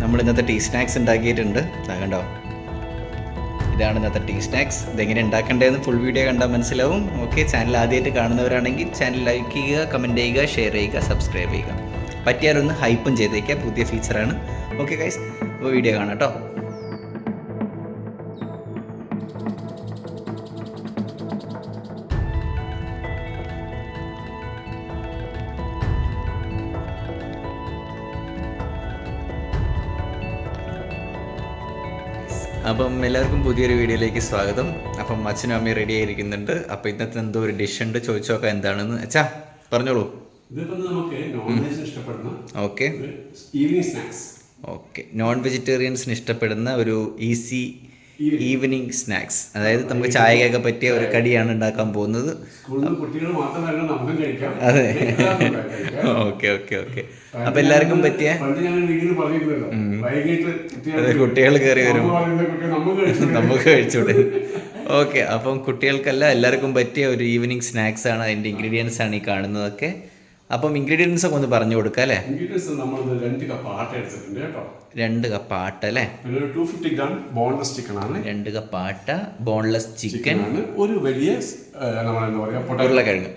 നമ്മൾ ഇന്നത്തെ tea snacks ഉണ്ടാക്കിയിട്ടുണ്ട്. കണ്ടോ, ഇതാണ് ഇന്നത്തെ ടീ സ്നാക്സ്. ഇതെങ്ങനെ ഉണ്ടാക്കേണ്ടതെന്ന് ഫുൾ വീഡിയോ കണ്ടാൽ മനസ്സിലാവും. ഓക്കെ, ചാനൽ ആദ്യമായിട്ട് കാണുന്നവരാണെങ്കിൽ ചാനൽ ലൈക്ക് ചെയ്യുക, കമൻറ്റ് ചെയ്യുക, ഷെയർ ചെയ്യുക, സബ്സ്ക്രൈബ് ചെയ്യുക. പറ്റിയാലൊന്ന് ഹൈപ്പും ചെയ്തേക്കുക, പുതിയ ഫീച്ചറാണ്. ഓക്കെ ഗൈസ്, അപ്പോൾ വീഡിയോ കാണാം കേട്ടോ. അപ്പം എല്ലാവർക്കും പുതിയൊരു വീഡിയോയിലേക്ക് സ്വാഗതം. അപ്പം അച്ഛനും അമ്മയും റെഡി ആയിരിക്കുന്നുണ്ട്. അപ്പം ഇന്നത്തെ എന്തോ ഒരു ഡിഷ് ഉണ്ട്, ചോദിച്ചു നോക്കാം എന്താണെന്ന്. അച്ഛാ പറഞ്ഞോളൂ. ഓക്കെ ഓക്കെ, നോൺ വെജിറ്റേറിയൻസിന് ഇഷ്ടപ്പെടുന്ന ഒരു ഈസി ഈവനിങ് സ്നാക്സ്, അതായത് നമുക്ക് ചായക്കൊക്കെ പറ്റിയ ഒരു കടിയാണ് ഉണ്ടാക്കാൻ പോകുന്നത്. അതെ, ഓക്കെ ഓക്കെ ഓക്കെ. അപ്പൊ എല്ലാവർക്കും പറ്റിയ, അതെ, കുട്ടികൾ കയറി വരും, നമുക്ക് കഴിച്ചൂടെ. ഓക്കെ, അപ്പം കുട്ടികൾക്കല്ല എല്ലാവർക്കും പറ്റിയ ഒരു ഈവനിങ് സ്നാക്സ് ആണ്. അതിന്റെ ഇൻഗ്രീഡിയൻസ് ആണ് ഈ കാണുന്നതൊക്കെ. അപ്പം ഇൻഗ്രീഡിയൻസ് ഒക്കെ ഒന്ന് പറഞ്ഞു കൊടുക്കാം അല്ലേ? 2 കപ്പ് ആട്ട അല്ലേ, 250 ഗ്രാം ബോൺലെസ് ചിക്കൻ ആണ്, 2 കപ്പ് ആട്ട, ബോൺലെസ് ചിക്കൻ, ഒരു വലിയ ഉരുളക്കിഴങ്ങ്,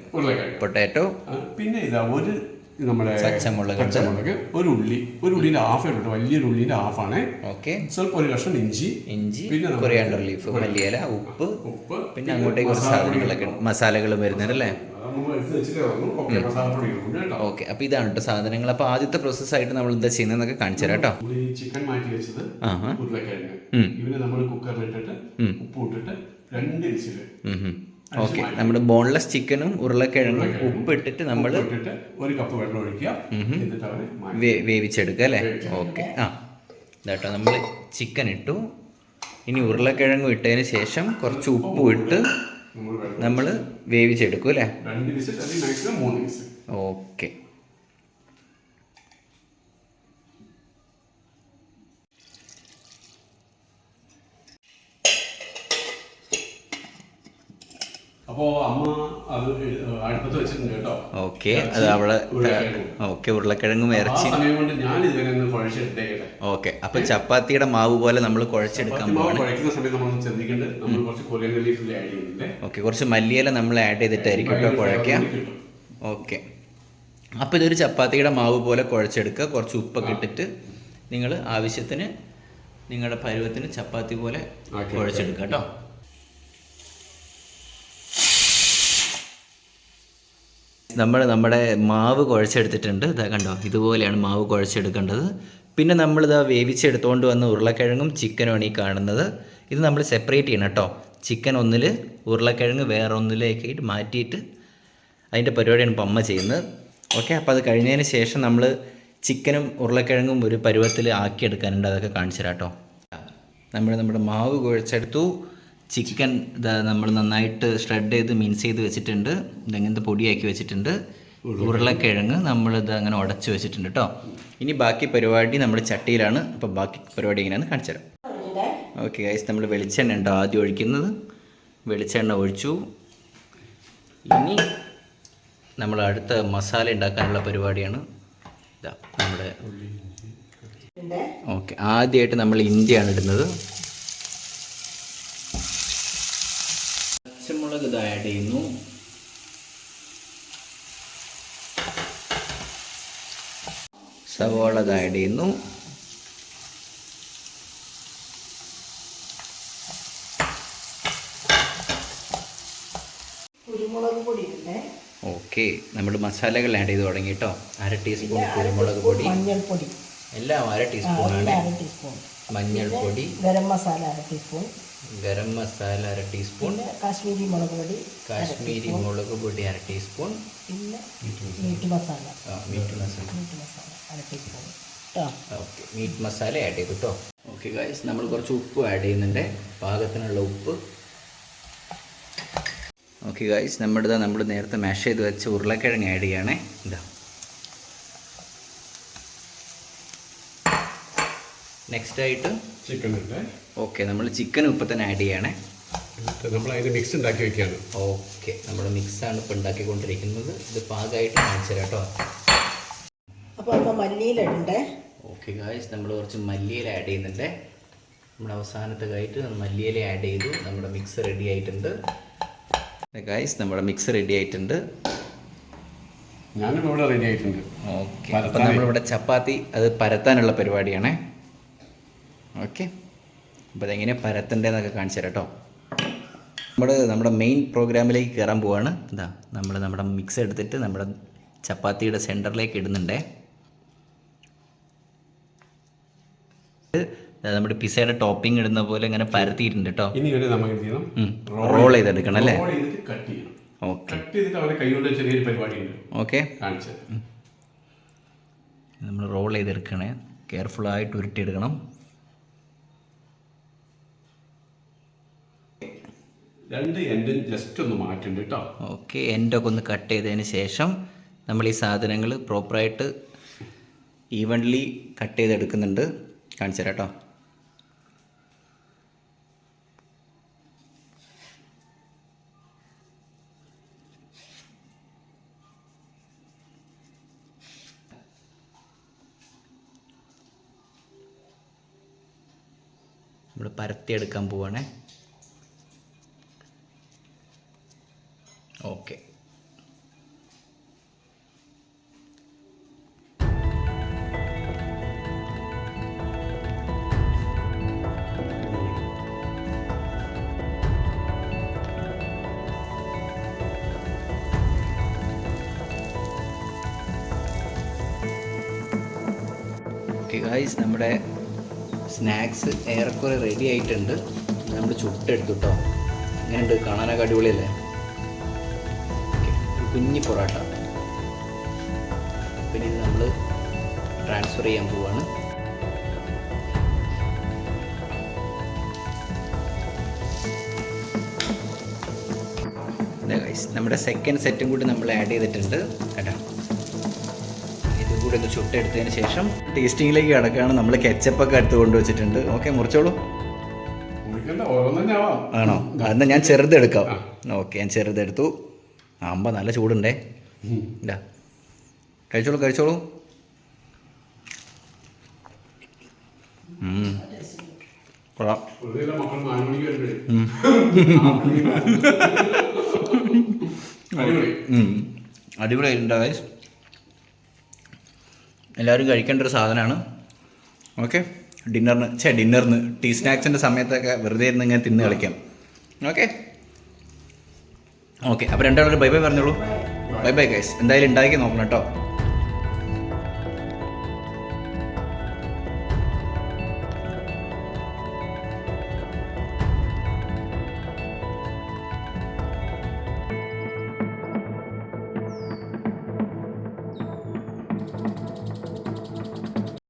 പൊട്ടാറ്റോ, പിന്നെ ഇതാ ഒരു നമ്മുടെ പച്ചമുളക്, ഒരു ഉള്ളിന്റെ ഹാഫ് ഇട്ടു, വലിയൊരു ഉള്ളിന്റെ ഹാഫാണ്. ഓക്കെ, സ്വല്പം ഒരു കഷ്ണം ഇഞ്ചി, പിന്നെ കൊറിയാണ്ടർ ലീഫ്, മല്ലിയില, ഉപ്പ്, പിന്നെ അങ്ങോട്ടേക്ക് കുറച്ച് സാധനങ്ങളൊക്കെ മസാലകൾ വരുന്നുണ്ട് അല്ലേ? ഓക്കെ, അപ്പൊ ഇതാണ് കേട്ടോ സാധനങ്ങൾ. അപ്പൊ ആദ്യത്തെ പ്രോസസ്സായിട്ട് നമ്മൾ എന്താ ചെയ്യുന്നതെന്നൊക്കെ കാണിച്ചു തരാം കേട്ടോ. ചിക്കൻ മാറ്റി വെച്ചത്, ഉരുളക്കിഴങ്ങ് ഇവനെ നമ്മൾ കുക്കറിലിട്ടിട്ട് ഉപ്പ് ഇട്ടിട്ട് 2 വിസില്. ഓക്കെ, നമ്മുടെ ബോൺലെസ് ചിക്കനും ഉരുളക്കിഴങ്ങും ഉപ്പ് ഇട്ടിട്ട് നമ്മൾ 1 കപ്പ് വെള്ളം ഒഴിക്കുക, വേവിച്ചെടുക്കുക അല്ലേ? ഓക്കെ, ഇതാട്ടോ നമ്മൾ ചിക്കൻ ഇട്ടു. ഇനി ഉരുളക്കിഴങ്ങും ഇട്ടതിന് ശേഷം കുറച്ച് ഉപ്പും ഇട്ട് നമ്മൾ വേവിച്ചെടുക്കും അല്ലേ? 2 വിസിൽ, 3 വിസിൽ. ഓക്കെ, അപ്പോ അമ്മ അത് അടുപ്പത്ത് വെച്ചിട്ടുണ്ട് കേട്ടോ. ഓക്കെ, അത് അവിടെ ഓക്കെ, ഉരുളക്കിഴങ്ങും ഇറച്ചി. ഞാൻ ഇതിനെ കുഴച്ചെടുത്തേക്കട്ടെ. ഓക്കെ, അപ്പൊ ചപ്പാത്തിയുടെ മാവ് പോലെ നമ്മൾ കുഴച്ചെടുക്കാൻ പോവാണ്. കുഴക്കുന്ന സമയത്ത് നമ്മൾ ശ്രദ്ധിക്കേണ്ടത്, നമ്മൾ കുറച്ച് കൊറിയാണ്ടർ ലീഫ് ആഡ് ചെയ്യുന്നുണ്ട്. ഓക്കെ, കുറച്ച് മല്ലിയില നമ്മൾ ആഡ് ചെയ്തിട്ടായിരിക്കും കേട്ടോ കുഴയ്ക്കാം. ഓക്കെ, അപ്പോൾ ഇതൊരു ചപ്പാത്തിയുടെ മാവ് പോലെ കുഴച്ചെടുക്കുക. കുറച്ച് ഉപ്പൊക്കെ ഇട്ടിട്ട് നിങ്ങൾ ആവശ്യത്തിന് നിങ്ങളുടെ പരുവത്തിന് ചപ്പാത്തി പോലെ കുഴച്ചെടുക്കുക കേട്ടോ. നമ്മുടെ മാവ് കുഴച്ചെടുത്തിട്ടുണ്ട്. ഇതാ കണ്ടോ, ഇതുപോലെയാണ് മാവ് കുഴച്ചെടുക്കേണ്ടത്. പിന്നെ നമ്മളിതാ വേവിച്ചെടുത്തുകൊണ്ട് വന്ന ഉരുളക്കിഴങ്ങും ചിക്കനുമാണ് ഈ കാണുന്നത്. ഇത് നമ്മൾ സെപ്പറേറ്റ് ചെയ്യണം കേട്ടോ. ചിക്കൻ ഒന്നിൽ, ഉരുളക്കിഴങ്ങ് വേറെ ഒന്നിലേക്കായിട്ട് മാറ്റിയിട്ട് അതിൻ്റെ പരിപാടിയാണ് ഇപ്പം അമ്മ ചെയ്യുന്നത്. ഓക്കെ, അപ്പോൾ അത് കഴിഞ്ഞതിന് ശേഷം നമ്മൾ ചിക്കനും ഉരുളക്കിഴങ്ങും ഒരു പരുവത്തിൽ ആക്കിയെടുക്കാനുണ്ട്. അതൊക്കെ കാണിച്ചു തരാം കേട്ടോ. നമ്മുടെ മാവ് കുഴച്ചെടുത്തു. ചിക്കൻ ഇതാ നമ്മൾ നന്നായിട്ട് ഷ്രെഡ് ചെയ്ത് മിൻസ് ചെയ്ത് വെച്ചിട്ടുണ്ട്. ഇതെങ്ങനത്തെ പൊടിയാക്കി വെച്ചിട്ടുണ്ട്. ഉരുളക്കിഴങ്ങ് നമ്മളിത് അങ്ങനെ ഉടച്ച് വെച്ചിട്ടുണ്ട് കേട്ടോ. ഇനി ബാക്കി പരിപാടി നമ്മുടെ ചട്ടിയിലാണ്. അപ്പോൾ ബാക്കി പരിപാടി എങ്ങനെയാണെന്ന് കാണിച്ചു തരാം. ഓക്കെ ഗൈസ്, നമ്മൾ വെളിച്ചെണ്ണ ഉണ്ടോ ആദ്യം ഒഴിക്കുന്നത്. വെളിച്ചെണ്ണ ഒഴിച്ചു. ഇനി നമ്മൾ അടുത്ത മസാല ഉണ്ടാക്കാനുള്ള പരിപാടിയാണ്. ഇതാ നമ്മുടെ ഓക്കെ, ആദ്യമായിട്ട് നമ്മൾ ഇഞ്ചിയാണ് ഇടുന്നത്. പച്ചമുളക് ഇത് ആഡ് ചെയ്യുന്നു. സവാള ഇത് ആഡ് ചെയ്യുന്നു. ഓക്കെ, നമ്മൾ മസാലകൾ ആഡ് ചെയ്ത് തുടങ്ങി കേട്ടോ. 1/2 ടീസ്പൂൺ കുരുമുളക് പൊടി, മഞ്ഞൾപ്പൊടി എല്ലാം 1/2 ടീസ്പൂണാണ്. മഞ്ഞൾപ്പൊടി, ഗരം മസാല 1/2 ടീസ്പൂൺ, ഗരം മസാല 1/2 ടീസ്പൂൺ, കാശ്മീരി മുളക് പൊടി, 1/2 ടീസ്പൂൺ, പിന്നെ meat masala, meat masala 1/2 teaspoon. Okay, meat masala add ചെയ്തു കേട്ടോ. ഓക്കെ ഗൈസ്, നമ്മൾ കുറച്ച് ഉപ്പ് ആഡ് ചെയ്യുന്നുണ്ട്, പാകത്തിനുള്ള ഉപ്പ്. ഓക്കെ ഗൈസ്, നമ്മൾ നേരത്തെ മാഷ് ചെയ്ത് വെച്ച ഉരുളക്കിഴങ്ങ് ആഡ് ചെയ്യണേ. ഇതാ നെക്സ്റ്റ് ആയിട്ട് ചിക്കൻ ഉണ്ട്. ഓക്കെ, നമ്മൾ ചിക്കൻ ഇപ്പം തന്നെ ആഡ് ചെയ്യണേ. നമ്മൾ അതിൻ്റെ മിക്സ് ഉണ്ടാക്കി വെക്കുകയാണ്. ഓക്കെ, നമ്മൾ മിക്സാണ് ഇപ്പോൾ ഉണ്ടാക്കിക്കൊണ്ടിരിക്കുന്നത്. ഇത് പാകമായിട്ട് കാണിച്ചു തരാം കേട്ടോ. അപ്പോൾ മല്ലിയിലിടണ്ടേ. ഓക്കെ ഗായ്സ്, നമ്മൾ കുറച്ച് മല്ലിയില ആഡ് ചെയ്യുന്നുണ്ട്. നമ്മുടെ അവസാനത്തെ ആയിട്ട് മല്ലിയില ആഡ് ചെയ്തു. നമ്മുടെ മിക്സ് റെഡി ആയിട്ടുണ്ട് ഗായ്സ്. നമ്മുടെ മിക്സ് റെഡി ആയിട്ടുണ്ട്. ഞാനും ഇവിടെ റെഡി ആയിട്ടുണ്ട്. ഓക്കെ, അപ്പം നമ്മളിവിടെ ചപ്പാത്തി അത് പരത്താനുള്ള പരിപാടിയാണേ. ഓക്കെ, അപ്പോൾ അതെങ്ങനെ പരത്തണ്ടേന്നൊക്കെ കാണിച്ചു തരാം കേട്ടോ. നമ്മുടെ മെയിൻ പ്രോഗ്രാമിലേക്ക് കയറാൻ പോവാണ്. ഇതാ നമ്മുടെ മിക്സ് എടുത്തിട്ട് നമ്മുടെ ചപ്പാത്തിയുടെ സെൻറ്ററിലേക്ക് ഇടുന്നുണ്ടേ. നമ്മുടെ പിസയുടെ ടോപ്പിംഗ് ഇടുന്ന പോലെ ഇങ്ങനെ പരത്തിയിട്ടുണ്ട് കേട്ടോ. ഇനി ഇവരെ നമുക്ക് എന്ത് ചെയ്യണം? റോൾ ചെയ്തെടുക്കണം അല്ലേ? റോൾ ചെയ്തിട്ട് കട്ട് ചെയ്യണം. ഓക്കെ, കട്ട് ചെയ്തിട്ട് അവരെ കൈകൊണ്ട് ചെറിയൊരു പരിപാടിയുണ്ട്, ഓക്കെ കാണിച്ചത്. നമ്മൾ റോൾ ചെയ്തെടുക്കണേ. കെയർഫുള്ളായിട്ട് ഉരുട്ടിയെടുക്കണം. രണ്ട് എൻഡും ജസ്റ്റ് ഒന്ന് മാറ്റുണ്ട് കേട്ടോ. ഓക്കെ, എൻഡൊക്കെ ഒന്ന് കട്ട് ചെയ്തതിന് ശേഷം നമ്മൾ ഈ സാധനങ്ങൾ പ്രോപ്പറായിട്ട് ഈവൺലി കട്ട് ചെയ്തെടുക്കുന്നുണ്ട്. കാണിച്ചു തരാം കേട്ടോ. നമ്മൾ പരത്തിയെടുക്കാൻ പോവാണേ. ഓക്കെ, ഗായ്സ്, നമ്മുടെ സ്നാക്സ് ഏറെക്കുറെ റെഡി ആയിട്ടുണ്ട്. നമ്മൾ ചുട്ടെടുത്തു കേട്ടോ. എങ്ങനെയുണ്ട്? കാണാനൊക്കെ അടിപൊളിയല്ലേ? കുഞ്ഞി പൊറോട്ട. പിന്നെ ഇത് നമ്മൾ ട്രാൻസ്ഫർ ചെയ്യാൻ പോവാണ്. നമ്മുടെ സെക്കൻഡ് സെറ്റും കൂടി നമ്മൾ ആഡ് ചെയ്തിട്ടുണ്ട് കേട്ടോ. ഇതും കൂടി ഒന്ന് ചുട്ടെടുത്തതിന് ശേഷം ടേസ്റ്റിങ്ങിലേക്ക് കിടക്കുകയാണ്. നമ്മൾ കെച്ചപ്പൊക്കെ അടുത്ത് കൊണ്ടുവച്ചിട്ടുണ്ട്. ഓക്കെ, മുറിച്ചോളൂ. ആണോ? എന്നാൽ ഞാൻ ചെറുതെടുക്കാം. ഓക്കെ, ഞാൻ ചെറുതെടുത്തു. ആകുമ്പോൾ നല്ല ചൂടുണ്ടേ. ഇല്ല, കഴിച്ചോളൂ കഴിച്ചോളൂ. കൊള്ളാം. അടിപൊളിയായിട്ടുണ്ട് ഗൈസ്. എല്ലാവരും കഴിക്കേണ്ട ഒരു സാധനമാണ്. ഓക്കെ, ഡിന്നറിന് ടീ സ്നാക്സിൻ്റെ സമയത്തൊക്കെ വെറുതെ ഇരുന്ന് ഇങ്ങനെ തിന്ന് കളിക്കാം. ഓക്കെ ഓക്കെ, അപ്പോൾ രണ്ടാളൊരു ബൈ ബൈ പറഞ്ഞോളൂ. Bye bye guys. എന്തായാലും ഉണ്ടാക്കി നോക്കണം കേട്ടോ.